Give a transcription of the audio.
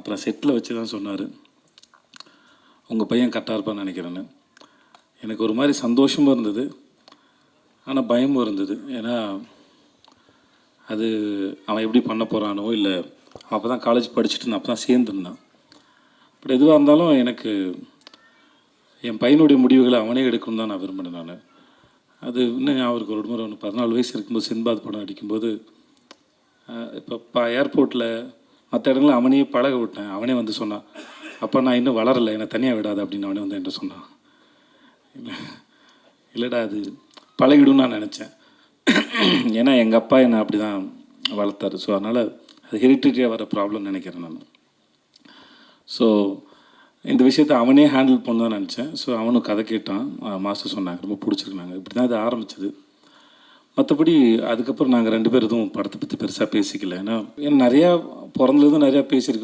அப்புறம் செட்டில் வச்சு தான் சொன்னார், உங்கள் பையன் கரெக்டாக இருப்பான்னு நினைக்கிறேன்னு. எனக்கு ஒரு மாதிரி சந்தோஷமும் இருந்தது, ஆனால் பயமும் இருந்தது. ஏன்னா அது அவன் எப்படி பண்ண போகிறானோ, இல்லை அப்போ தான் காலேஜ் படிச்சுட்டு நான் அப்போ தான் சேர்ந்துருந்தான். பட் எதுவாக இருந்தாலும் எனக்கு என் பையனுடைய முடிவுகளை அவனே எடுக்கணும்னு தான் நான் விரும்பினேன். நான் அது இன்னும் அவருக்கு ஒரு முறை 14 வயசு இருக்கும்போது சின்பாத் படம் அடிக்கும்போது, இப்போ ஏர்போர்ட்டில் மற்ற இடங்களில் அவனையே பழக விட்டேன். அவனே வந்து சொன்னான், அப்போ நான் இன்னும் வளரலை, என்னை தனியாக விடாது அப்படின்னு அவனே வந்து என்கிட்ட சொன்னான். இல்லைடா அது பழகிடும்னு நான் நினச்சேன். ஏன்னா எங்கள் அப்பா என்னை அப்படி தான் வளர்த்தாரு. ஸோ அதனால் அது ஹெரிட்டரியாக வர ப்ராப்ளம்னு நினைக்கிறேன் நான். ஸோ இந்த விஷயத்தை அவனே ஹேண்டில் பண்ண தான் நினச்சேன். ஸோ அவனும் கதை கேட்டான், மாஸ்டர் சொன்னாங்க, ரொம்ப பிடிச்சிருக்குனாங்க. இப்படி தான் இது ஆரம்பிச்சது. மற்றபடி அதுக்கப்புறம் நாங்கள் 2 பேரும் எதுவும் படத்தை பற்றி பெருசாக பேசிக்கல. ஏன்னா நிறையா பிறந்ததும் நிறையா பேசியிருக்கோம்.